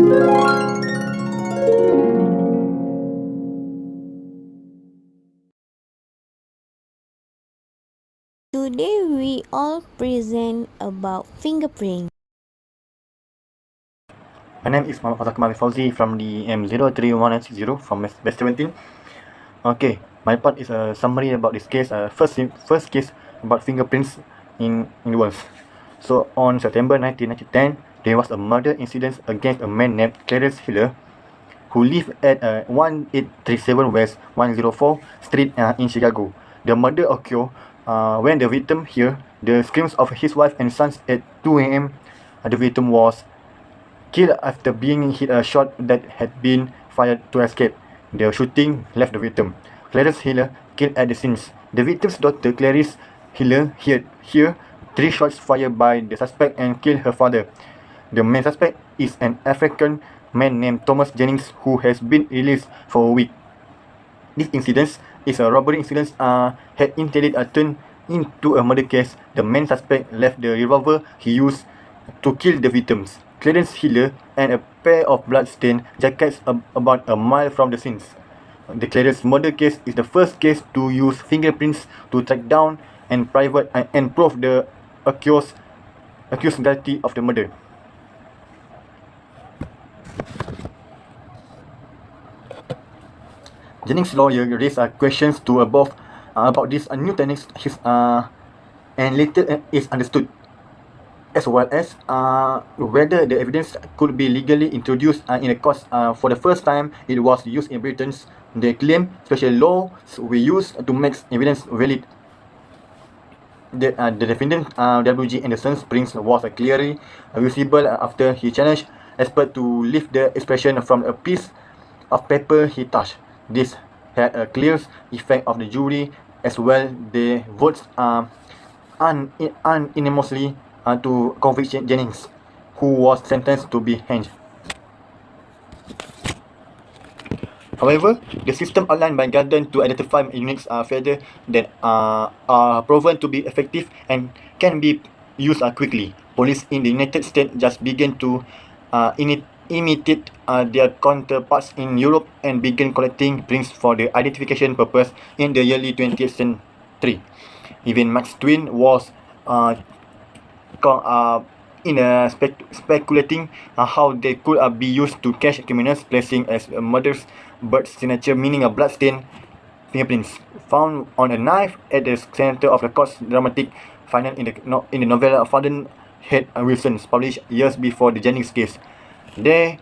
Today we all present about fingerprint. My name is Muhammad Fazal Fauzi from the M031960 from Best 17. Okay, my part is a summary about this case. First case about fingerprints in the world. So on September 1910, there was a murder incident against a man named Clarence Hiller, who lived at 1837 West 104 Street in Chicago. The murder occurred when the victim heard the screams of his wife and sons at 2 a.m. The victim was killed after being hit a shot that had been fired to escape. The shooting left the victim, Clarence Hiller, killed at the scene. The victim's daughter, Clarice Hiller, heard 3 shots fired by the suspect and killed her father. The main suspect is an African man named Thomas Jennings, who has been released for a week. This incident is a robbery incident had intended turned into a murder case. The main suspect left the revolver he used to kill the victims, Clarence Hiller, and a pair of blood-stained jackets about a mile from the scenes. The Clarence murder case is the first case to use fingerprints to track down and prove the accused guilty of the murder. Jennings' lawyer raised questions to above about this new techniques and later is understood, as well as whether the evidence could be legally introduced in a court. For the first time, it was used in Britain. They claim special laws were used to make evidence valid. The defendant, W.G. Anderson's prints was clearly visible after he challenged experts to lift the expression from a piece of paper he touched. This had a clear effect of the jury as well. The votes unanimously to convict Jennings, who was sentenced to be hanged. However, the system outlined by Garden to identify unique feathers that are proven to be effective and can be used quickly. Police in the United States just began to imitate their counterparts in Europe and began collecting prints for the identification purpose in the early 20th century. Even Max Twain was speculating how they could be used to catch criminals, placing as a murderer's birth signature, meaning a blood-stained fingerprints found on a knife at the center of the court's dramatic final in the novel Fountainhead Wilson, published years before the Jennings case. There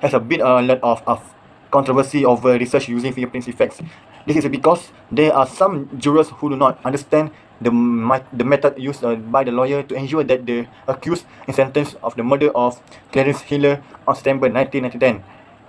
has been a lot of controversy over research using fingerprint effects. This is because there are some jurors who do not understand the method used by the lawyer to ensure that the accused is sentenced of the murder of Clarence Hiller on September 1910.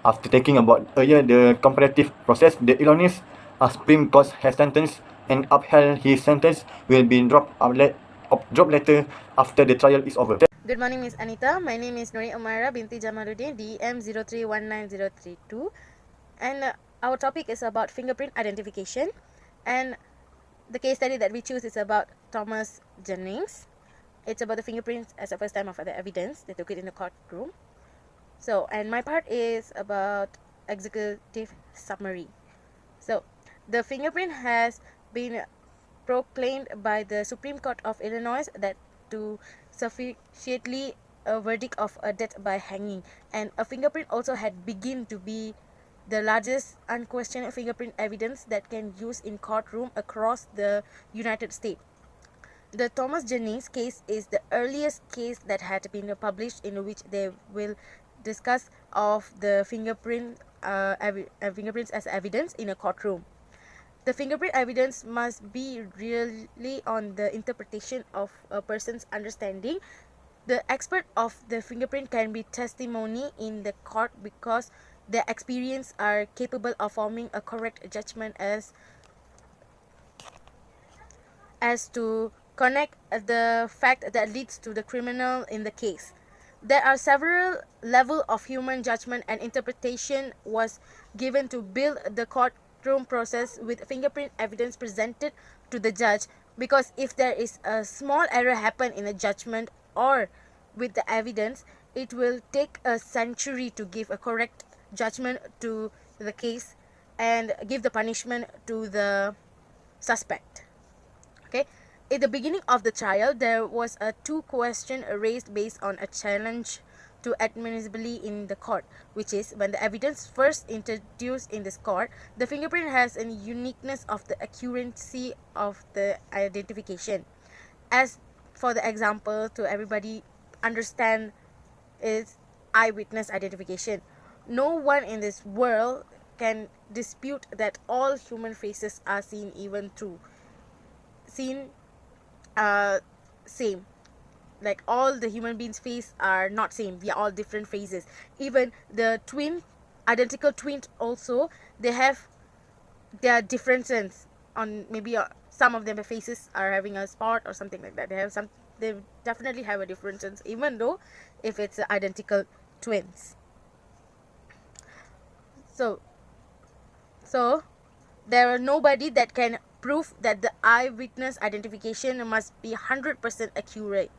After taking about a year the comparative process, the Illinois Supreme Court has sentenced and upheld his sentence will be dropped later after the trial is over. Good morning, Miss Anita. My name is Nuri Umaira binti Jamaluddin, DM031902, and our topic is about fingerprint identification, and the case study that we choose is about Thomas Jennings. It's about the fingerprints as the first time of the evidence. They took it in the courtroom. So, and my part is about executive summary. So, the fingerprint has been proclaimed by the Supreme Court of Illinois that to sufficiently a verdict of a death by hanging, and a fingerprint also had begun to be the largest unquestioned fingerprint evidence that can use in courtroom across the United States. The Thomas Jennings case is the earliest case that had been published in which they will discuss of the fingerprint fingerprints as evidence in a courtroom. The fingerprint evidence must be really on the interpretation of a person's understanding. The expert of the fingerprint can be testimony in the court because their experience are capable of forming a correct judgment as to connect the fact that leads to the criminal in the case. There are several levels of human judgment and interpretation was given to build the courtroom process with fingerprint evidence presented to the judge, because if there is a small error happen in a judgment or with the evidence, it will take a century to give a correct judgment to the case and give the punishment to the suspect. Okay, at the beginning of the trial, there was a two question raised based on a challenge to admissibility in the court, which is when the evidence first introduced in this court, the fingerprint has a uniqueness of the accuracy of the identification. As for the example, to everybody understand, is eyewitness identification. No one in this world can dispute that all human faces are seen even through seen same, like all the human beings face are not same, we are all different faces. Even the identical twins also, they have their differences on maybe some of them faces are having a spot or something like that. They definitely have a differences even though if it's identical twins. So there are nobody that can prove that the eyewitness identification must be 100% accurate.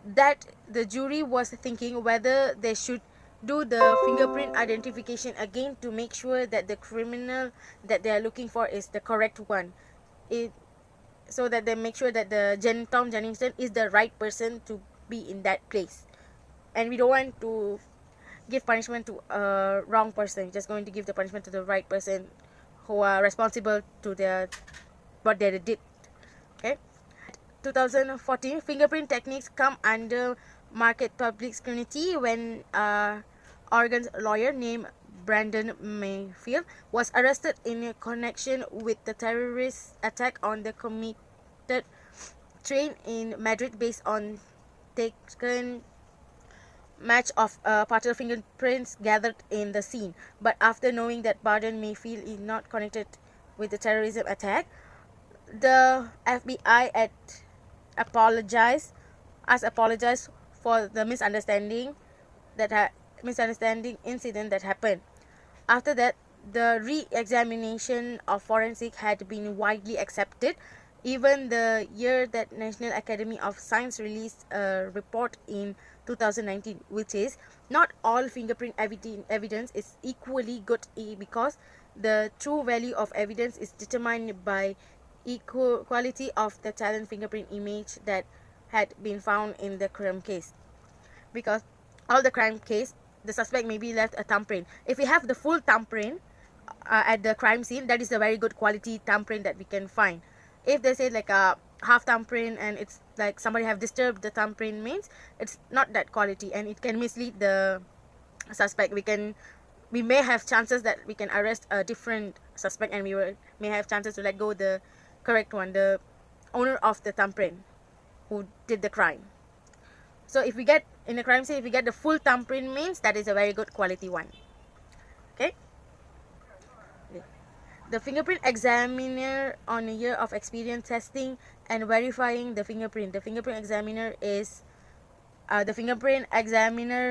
That the jury was thinking whether they should do the fingerprint identification again to make sure that the criminal that they are looking for is the correct one. So that they make sure that the Tom Jenningston is the right person to be in that place. And we don't want to give punishment to a wrong person. We're just going to give the punishment to the right person who are responsible to their what they did. Okay. 2014, fingerprint techniques come under market public scrutiny when Oregon's lawyer named Brandon Mayfield was arrested in connection with the terrorist attack on the commuter train in Madrid based on taken match of partial fingerprints gathered in the scene. But after knowing that Brandon Mayfield is not connected with the terrorism attack, the FBI apologized for the misunderstanding incident that happened. After that, the re-examination of forensic had been widely accepted. Even the year that National Academy of Science released a report in 2019, which is not all fingerprint evidence is equally good because the true value of evidence is determined by quality of the talent fingerprint image that had been found in the crime case. Because all the crime case, the suspect maybe left a thumbprint. If we have the full thumbprint at the crime scene, that is a very good quality thumbprint that we can find. If they say like a half thumbprint and it's like somebody have disturbed the thumbprint, means it's not that quality and it can mislead the suspect. We may have chances that we can arrest a different suspect and may have chances to let go the correct one, the owner of the thumbprint who did the crime. So if we get in a crime scene, if we get the full thumbprint, means that is a very good quality one. Okay. The fingerprint examiner on a year of experience testing and verifying the fingerprint. The fingerprint examiner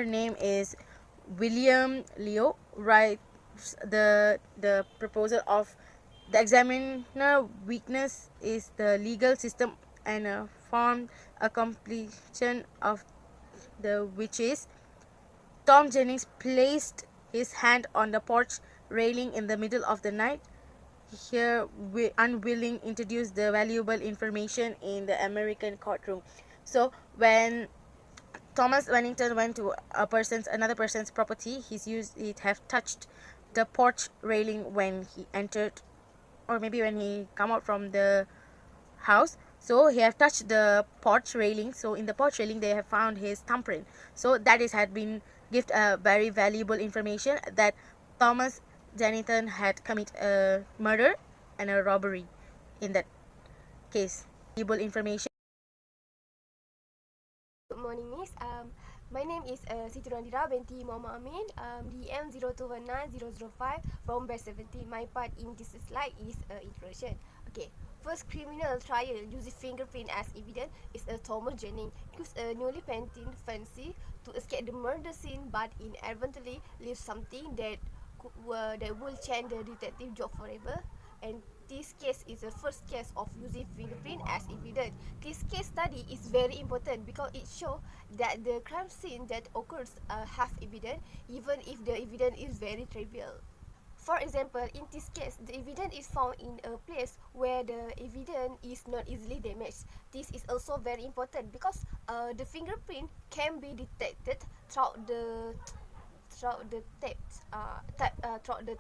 name is William Leo. Writes the proposal of the examiner weakness is the legal system and a formed a completion of the which is Tom Jennings placed his hand on the porch railing in the middle of the night. Here, unwilling introduce the valuable information in the American courtroom. So when Thomas Wennington went to another person's property, he have touched the porch railing when he entered, or maybe when he come out from the house. So he have touched the porch railing. So in the porch railing, they have found his thumbprint. So that had been given a very valuable information that Thomas Jennington had committed a murder and a robbery in that case. Valuable information. Good morning, Miss. My name is Siti Randira binti Muhammad Amin, DM 0219-005 from Batch 17. My part in this slide is introduction. Okay, first criminal trial using fingerprint as evidence is Thomas Jennings. He used a newly painted fancy to escape the murder scene, but inadvertently leave something that will change the detective job forever. And this case is the first case of using fingerprint as evidence. This case study is very important because it shows that the crime scene that occurs have evidence, even if the evidence is very trivial. For example, in this case, the evidence is found in a place where the evidence is not easily damaged. This is also very important because the fingerprint can be detected throughout the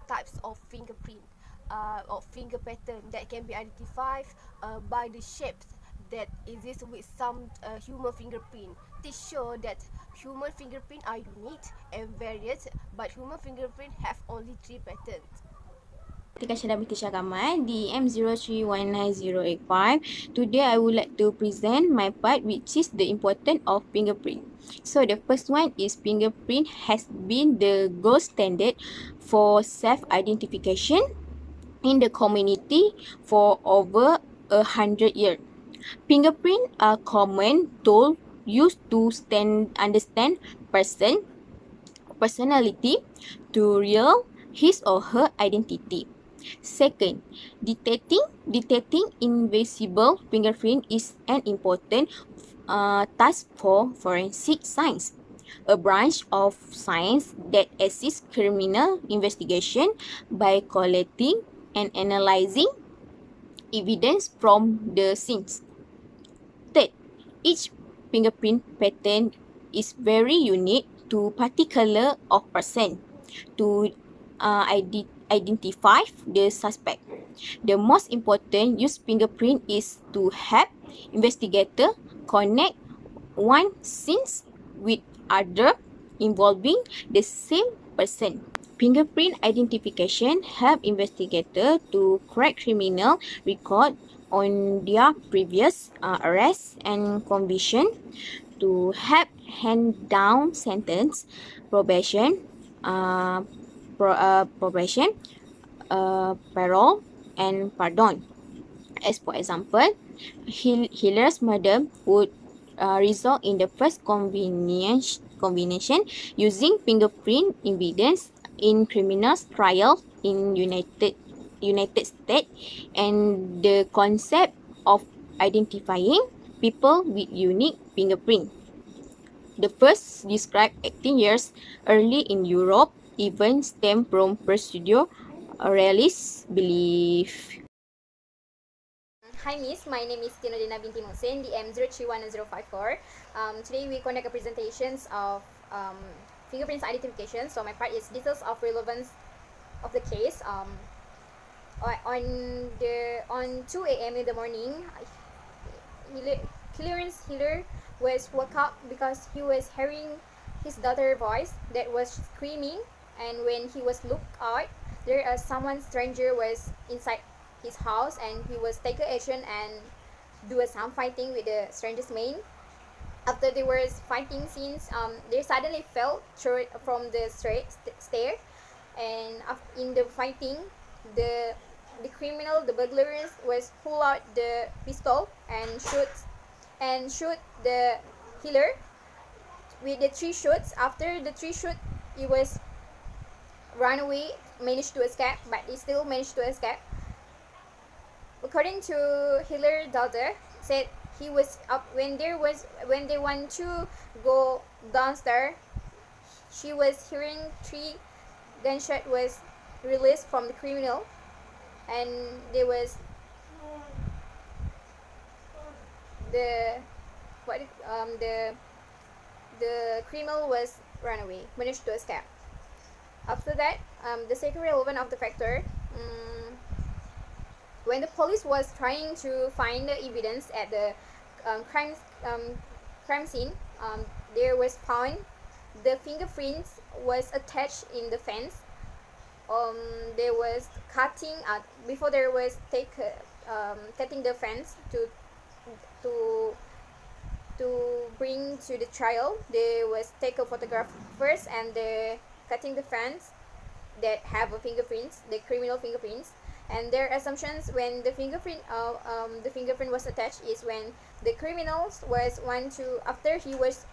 types of fingerprint or finger pattern that can be identified by the shapes that exist with some human fingerprint. This shows that human fingerprint are unique and varied, but human fingerprint have only 3 patterns. Kasha binti Syakamal di M03198085. Today I would like to present my part, which is the importance of fingerprint. So the first one is fingerprint has been the gold standard for self-identification in the community for over 100 years. Fingerprint are common tool used to understand personality to reveal his or her identity. Second, detecting invisible fingerprint is an important task for forensic science, a branch of science that assists criminal investigation by collecting and analyzing evidence from the scenes. Third, each fingerprint pattern is very unique to particular of person to identify the suspect. The most important use fingerprint is to help investigator connect one scenes with other involving the same person. Fingerprint identification help investigator to crack criminal record on their previous arrest and conviction, to help hand down sentence, probation, parole, and pardon. As for example, Hiller's murder would result in the first combination using fingerprint evidence in criminal trial in United States, and the concept of identifying people with unique fingerprint. The first described 18 years early in Europe, even stem from proceduralist belief. Hi Miss, my name is Tinodina binti Mohsen, DM 031054. Today we conduct a presentations of fingerprints identification. So my part is details of relevance of the case. On 2 a.m. in the morning, Clarence Hiller was woke up because he was hearing his daughter's voice that was screaming, and when he was looked out, someone stranger was inside his house, and he was take action and do some fighting with the stranger's man. After there was fighting scenes, they suddenly fell through from the stair, and in the fighting, the burglars was pull out the pistol and shoot the killer with the 3 shots. After the 3 shots, he was run away, managed to escape, but he still managed to escape. According to Hiller's daughter, said he was up when they want to go downstairs. She was hearing 3 gunshot was released from the criminal, and there was the criminal was run away, managed to escape. After that, the second relevant of the factor, when the police was trying to find the evidence at the crime scene, there was found the fingerprints was attached in the fence. There was cutting before there was cutting the fence to bring to the trial. There was take a photograph first, and the cutting the fence that have a fingerprints, the criminal fingerprints. And their assumptions when the fingerprint was attached is when the criminals was after he was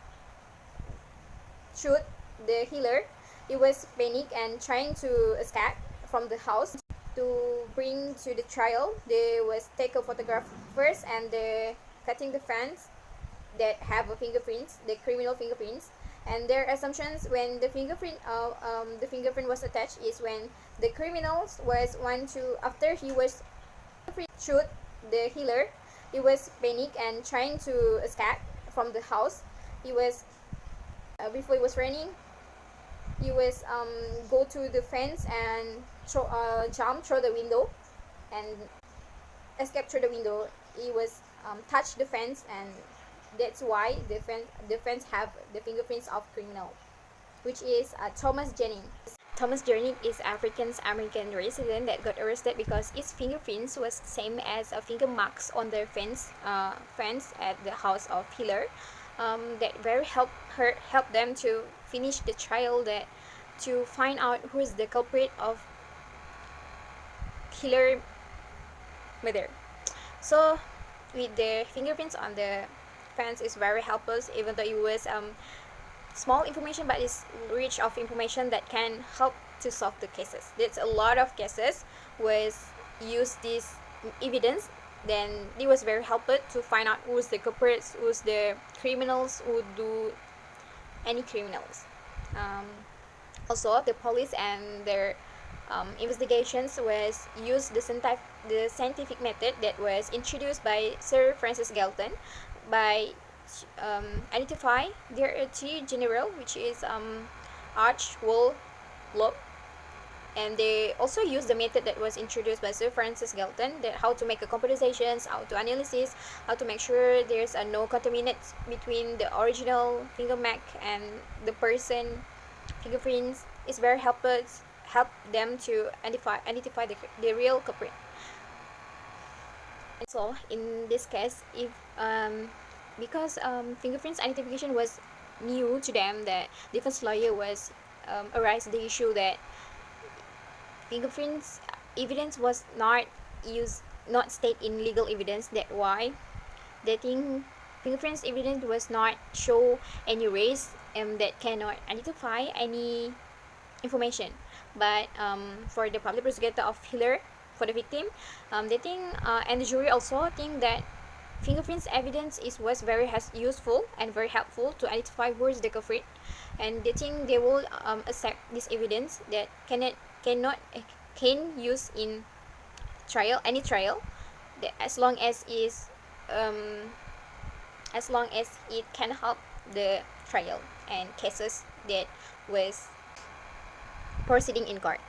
shoot the healer, he was panic and trying to escape from the house to bring to the trial, they was take a photograph first and the cutting the fans that have a fingerprints, the criminal fingerprints, and their assumptions when the fingerprint was attached is when the criminals was one to after he was shoot the healer, he was panic and trying to escape from the house. He was before he was running, he was go to the fence and jump through the window and escape through the window. He was touch the fence, and that's why the fence have the fingerprints of criminal, which is Thomas Jennings. Thomas Jennings is African American resident that got arrested because his fingerprints was same as a finger marks on the fence at the house of Hiller. That very help them to finish the trial, that to find out who is the culprit of Hiller murder. So with the fingerprints on the fence is very helpless, even though it was small information, but it's rich of information that can help to solve the cases. There's a lot of cases was use this evidence, then it was very helpful to find out who's the culprits, who's the criminals, who do any criminals. Also the police and their investigations was used the scientific method that was introduced by Sir Francis Galton by identify there are two general, which is arch, wall, lobe, and they also use the method that was introduced by Sir Francis Galton, that how to make a computerizations, how to analysis, how to make sure there's no contaminants between the original finger mark and the person fingerprints. Is very help them to identify the real culprit. And so in this case, if because fingerprints identification was new to them, that defense lawyer was arise the issue that fingerprints evidence was not used, not state in legal evidence. That why they think fingerprints evidence was not show any race that cannot identify any information. But for the public prosecutor of Hiller, for the victim, they think and the jury also think that fingerprints evidence was very useful and very helpful to identify who is the culprit, and they think they will accept this evidence that can use in any trial, that as long as it can help the trial and cases that was proceeding in court.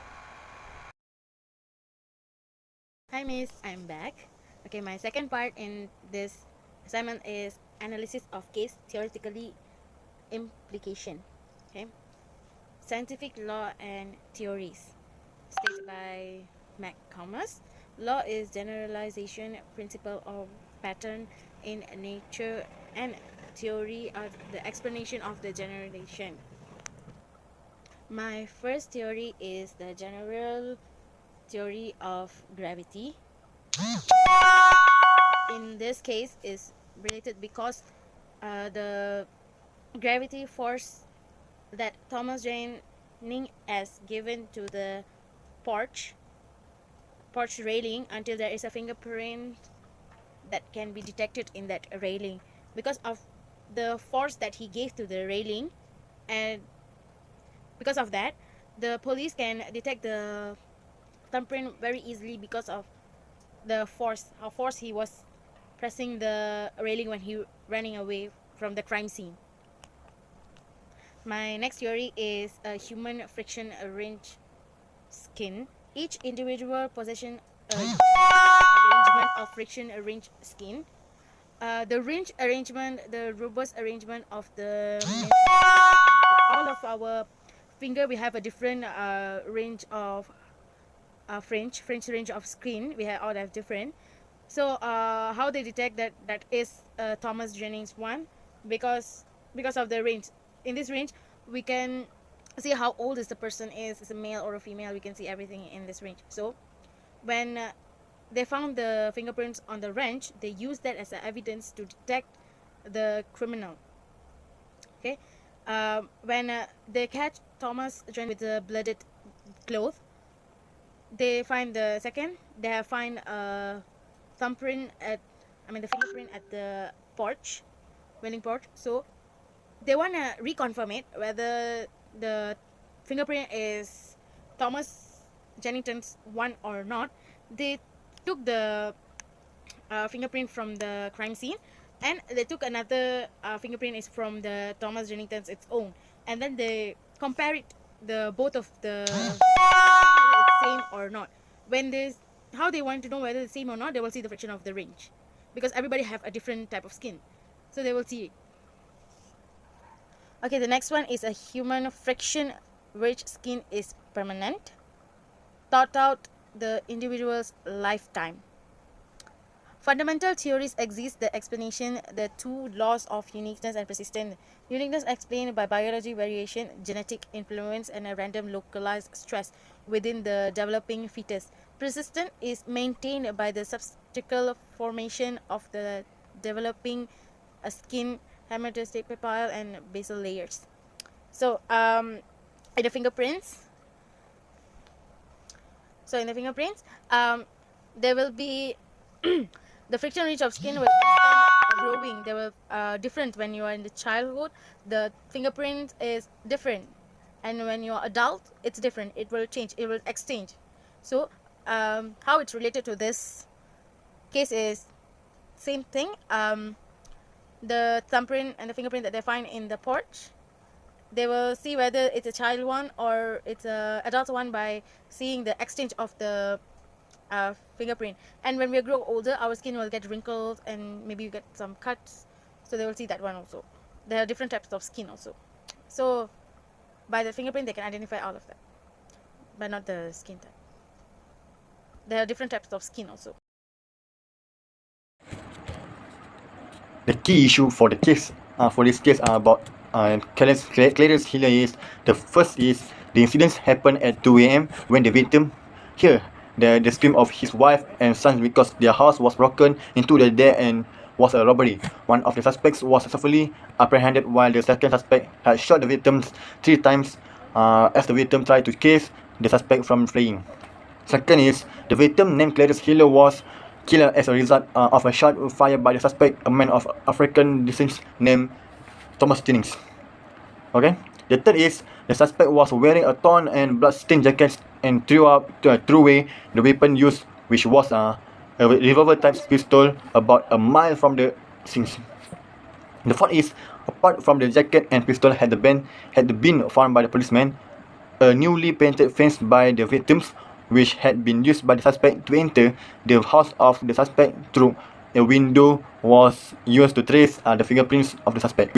Hi Miss, I'm back. Okay, my second part in this assignment is analysis of case theoretically implication. Okay, scientific law and theories, stated by McComas. Law is generalization principle of pattern in nature, and theory are the explanation of the generalization. My first theory is the general theory of gravity. In this case is related because the gravity force that Thomas Jennings has given to the porch railing until there is a fingerprint that can be detected in that railing, because of the force that he gave to the railing, and because of that the police can detect the thumbprint very easily because of the how force he was pressing the railing when he running away from the crime scene. My next theory is a human friction arranged skin. Each individual possession arrangement of friction arranged skin. The range arrangement, the robust arrangement of the all of our finger, we have a different range of French range of skin. We all have different. So how they detect that is Thomas Jennings one, because of the range. In this range, we can see how old is the person is a male or a female. We can see everything in this range. So when they found the fingerprints on the wrench, they used that as evidence to detect the criminal. Okay, when they catch Thomas Jennings with the blooded cloth, they find the second. They have find a thumbprint the fingerprint at the porch, vending porch. So they wanna reconfirm it whether the fingerprint is Thomas Jennington's one or not. They took the fingerprint from the crime scene, and they took another fingerprint is from the Thomas Jennington's its own, and then they compare it the both of the whether it's same or not. When they how they want to know whether it's same or not, they will see the friction of the range, because everybody have a different type of skin, so they will see it. Okay, the next one is a human friction which skin is permanent, thought out the individual's lifetime. Fundamental theories exist that explanation the two laws of uniqueness and persistence. Uniqueness explained by biology variation, genetic influence, and a random localized stress within the developing fetus. Persistence is maintained by the substantial formation of the developing skin, hematocystic papille, and basal layers. So, in the fingerprints, there will be the friction range of skin will keep growing. They will different when you are in the childhood. The fingerprint is different, and when you are adult, it's different. It will change. It will exchange. So, how it's related to this case is same thing. The thumbprint and the fingerprint that they find in the porch, they will see whether it's a child one or it's a adult one by seeing the exchange of the fingerprint. And when we grow older, our skin will get wrinkled and maybe you get some cuts, so they will see that one also. There are different types of skin also, so by the fingerprint they can identify all of that, but not the skin type. There are different types of skin also. The key issue for the case, for this case, about Clarence Hiller is the first is the incidents happened at 2 a.m. when the victim heard the scream of his wife and sons because their house was broken into the day and was a robbery. One of the suspects was successfully apprehended while the second suspect had shot the victims 3 times as the victim tried to chase the suspect from fleeing. Second is the victim named Clarence Hiller was killed as a result of a shot fired by the suspect, a man of African descent named Thomas Jennings. Okay. The third is the suspect was wearing a torn and blood-stained jacket and threw away the weapon used, which was a revolver-type pistol, about a mile from the scene. The fourth is, apart from the jacket and pistol had been found by the policeman, a newly painted fence by the victims, which had been used by the suspect to enter the house of the suspect through a window, was used to trace the fingerprints of the suspect.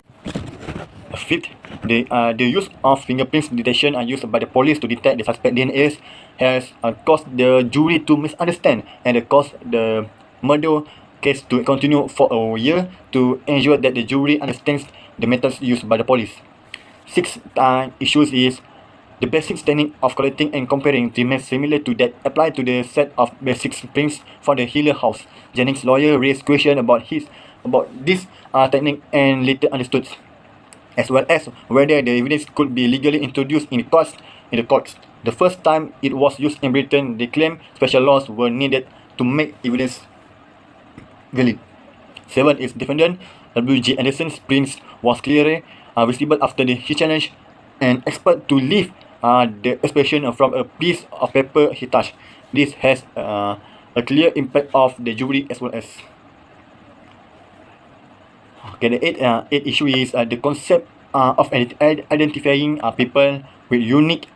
Fifth, the use of fingerprints detection used by the police to detect the suspect DNA has caused the jury to misunderstand and caused the murder case to continue for a year to ensure that the jury understands the methods used by the police. Sixth issues is the basic technique of collecting and comparing remains similar to that applied to the set of basic prints for the Hiller house. Jennings' lawyer raised questions about this technique and later understood, as well as whether the evidence could be legally introduced in the courts. The first time it was used in Britain, they claimed special laws were needed to make evidence valid. 7 is defendant W.G. Anderson's prints was clearly visible after he challenged an expert to leave the expression from a piece of paper he touched. This has a clear impact of the jury as well as. Okay, the eighth issue is the concept of identifying people with unique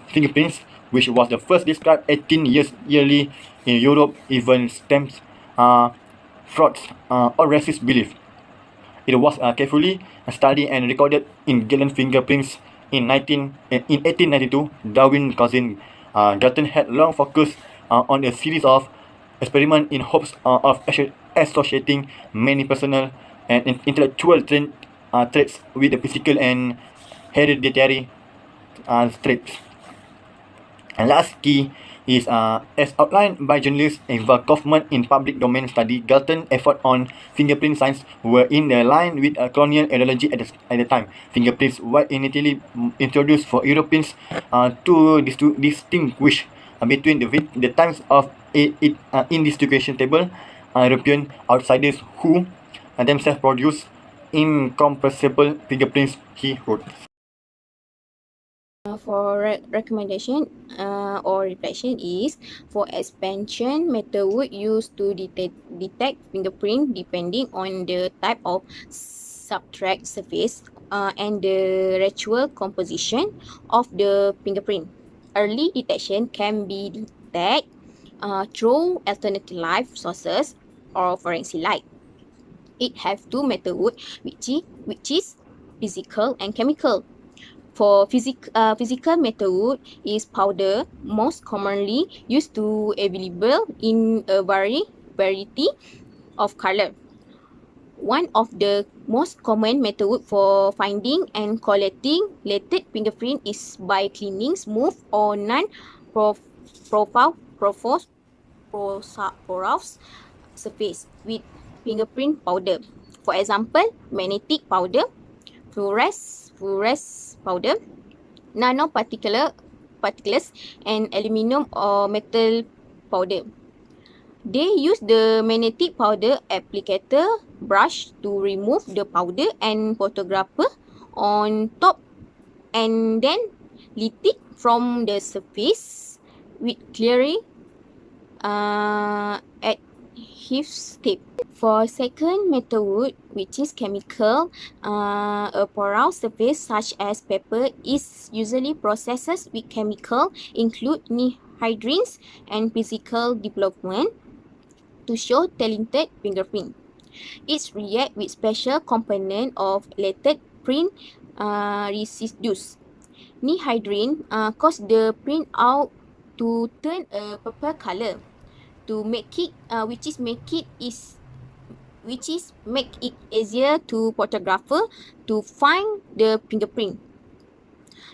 fingerprints, which was the first described 18 years early in Europe, even stems frauds or racist belief. It was carefully studied and recorded in Gallen fingerprints in 1892. Darwin's cousin Galton had long focused on a series of experiments in hopes of associating many personal and intellectual traits with the physical and hereditary traits. And last key is, as outlined by journalist Eva Kaufman in public domain study, Galton's effort on fingerprint science were in line with colonial ideology at the time. Fingerprints were initially introduced for Europeans to distinguish between the times of in this education table, European outsiders who themselves produce incompressible fingerprints, he wrote. For recommendation or reflection is for expansion method used to detect fingerprint depending on the type of subtract surface and the ritual composition of the fingerprint. Early detection can be detected through alternative light sources or forensic light. It have two methods which is physical and chemical. For physical method is powder, most commonly used to available in a variety of color. One of the most common method for finding and collecting latent fingerprint is by cleaning smooth or porous surface with fingerprint powder. For example, magnetic powder, fluorescence powder, nanoparticles, and aluminum or metal powder. They use the magnetic powder applicator brush to remove the powder and photographer on top and then lift it from the surface with clearing adhesive tape. For second method, which is chemical, a porous surface such as paper is usually processed with chemical include anhydrins and physical development to show talented fingerprint. It react with special component of latent print residues. Anhydrin cause the print out to turn a purple color to make it make it easier to photographer to find the fingerprint.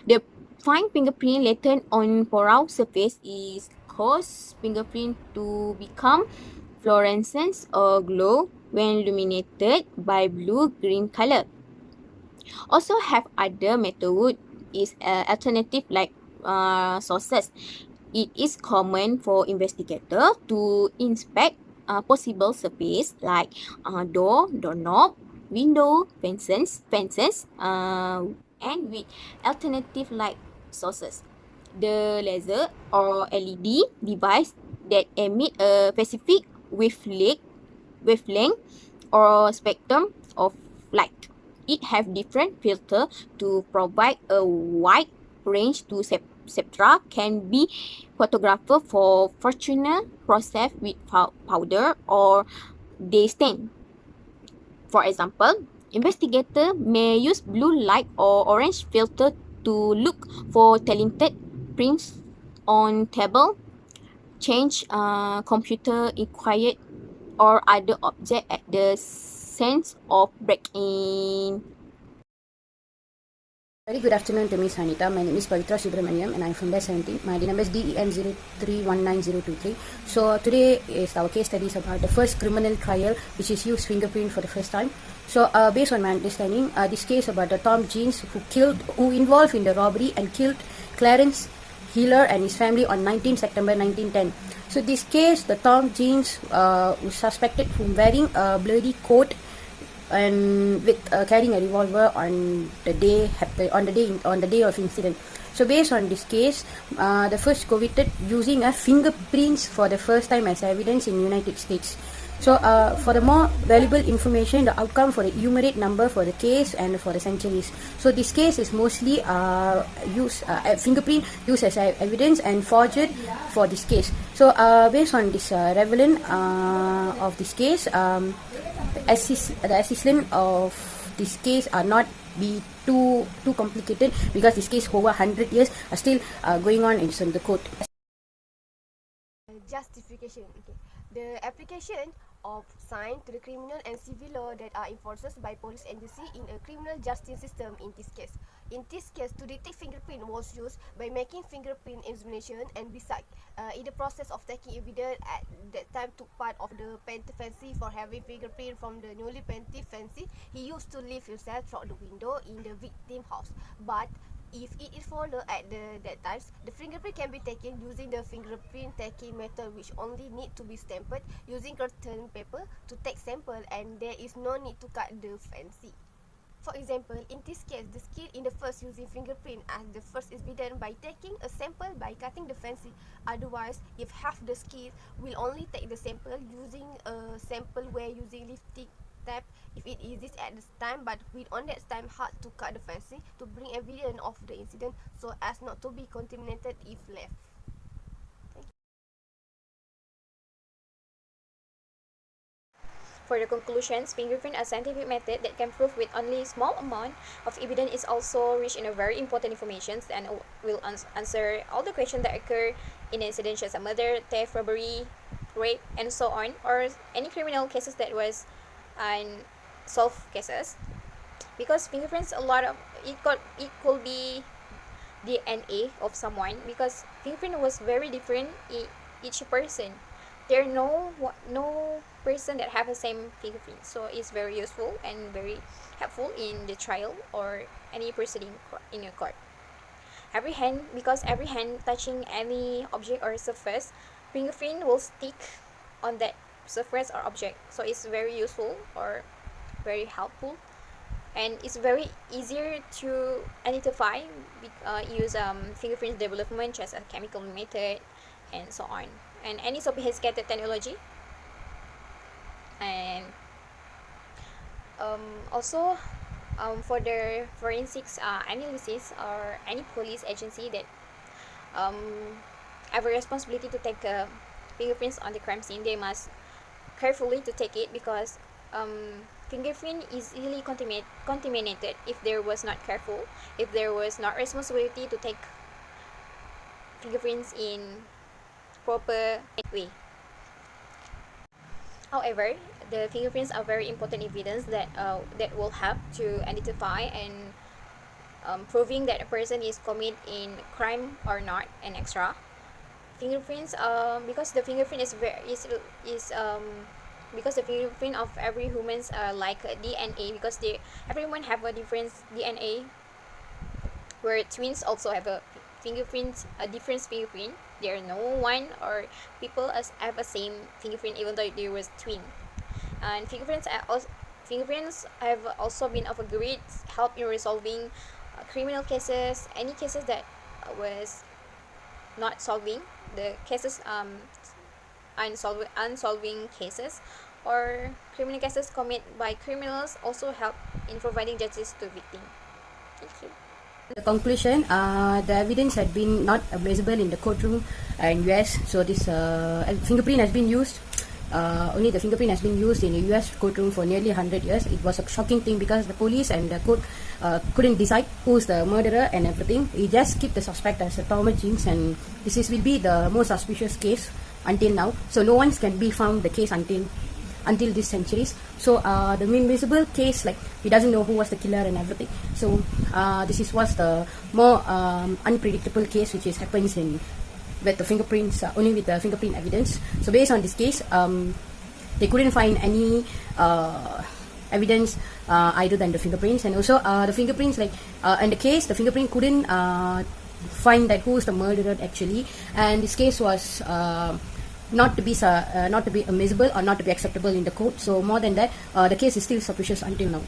The fine fingerprint latent on porous surface is cause fingerprint to become fluorescent or glow when illuminated by blue-green color. Also have other method is alternative like sources. It is common for investigator to inspect possible surface like door, doorknob, window, fences, and with alternative light sources. The laser or LED device that emit a specific wavelength or spectrum of light. It have different filter to provide a wide range to spectra can be photographed for functional process with powder or they stain. For example, investigator may use blue light or orange filter to look for talented prints on table, change computer equipment or other object at the sense of break-in. Very good afternoon to Miss Anita. My name is Pavitra Subramaniam and I'm from Best 17. My number is DEN031903. So today is our case studies about the first criminal trial which is used fingerprint for the first time. So based on my understanding, this case about the Tom Jeans who involved in the robbery and killed Clarence Healer and his family on 19 September 1910. So this case, the Tom Jeans was suspected from wearing a bloody coat and with carrying a revolver on the day of incident. So based on this case, the first convicted using fingerprints for the first time as evidence in United States. So for the more valuable information, the outcome for the enumerate number for the case and for the centuries. So this case is mostly fingerprint used as evidence and forged for this case. So based on this relevant of this case, the assessment of this case are not be too complicated because this case over 100 years are still going on in the court. Justification. Okay. The application of sign to the criminal and civil law that are enforced by police agency in a criminal justice system in this case. In this case, to detect fingerprint was used by making fingerprint examination and beside in the process of taking evidence at that time took part of the plaintiff fancy for having fingerprint from the newly plaintiff fancy. He used to leave himself through the window in the victim house, but if it is followed at that times, the fingerprint can be taken using the fingerprint taking method, which only need to be stamped using curtain paper to take sample, and there is no need to cut the fancy. For example, in this case, the skill in the first using fingerprint as the first is be done by taking a sample by cutting the fancy. Otherwise, if half the skill will only take the sample using a sample where using lifting tab if it exists at the time, but with on that time hard to cut the fancy to bring evidence of the incident so as not to be contaminated if left. For the conclusions, fingerprint, a scientific method that can prove with only a small amount of evidence, is also rich in a very important information and will answer all the questions that occur in incidents such as murder, theft, robbery, rape, and so on, or any criminal cases that was unsolved cases. Because fingerprints, a lot of it could be DNA of someone, because fingerprint was very different in each person. There are no person that have the same fingerprint, so it's very useful and very helpful in the trial or any proceeding in a court. Because every hand touching any object or surface, fingerprint will stick on that surface or object, so it's very useful or very helpful, and it's very easier to identify. Use fingerprint development such as a chemical method and so on, and any sophisticated technology. And also for the forensics analysis, or any police agency that have a responsibility to take fingerprints on the crime scene, they must carefully to take it, because fingerprint is easily contaminated if there was not careful, if there was not responsibility to take fingerprints in proper way. However, the fingerprints are very important evidence that will help to identify and proving that a person is commit in crime or not, and extra. Fingerprints, because the fingerprint because the fingerprint of every humans are like DNA, because everyone have a different DNA, where twins also have a different fingerprint. There are no one or people have a same fingerprint even though there was twin. And fingerprints have also been of a great help in resolving criminal cases, any cases that was not solving, the cases unsolving cases, or criminal cases committed by criminals, also help in providing justice to victims. Thank you. The conclusion, the evidence had been not visible in the courtroom in US, so this fingerprint has been used. Only the fingerprint has been used in the US courtroom for nearly 100 years. It was a shocking thing because the police and the court couldn't decide who's the murderer and everything. We just keep the suspect as a Thomas Jinx, and this will be the most suspicious case until now. So no one can be found the case until this centuries. So the invisible case, like he doesn't know who was the killer and everything. So this was the more unpredictable case which happens in with the fingerprints, only with the fingerprint evidence. So based on this case, they couldn't find any evidence other than the fingerprints, and also the fingerprints, like in the case, the fingerprint couldn't find that who is the murderer actually, and this case was not to be admissible or not to be acceptable in the court. So more than that, the case is still suspicious until now.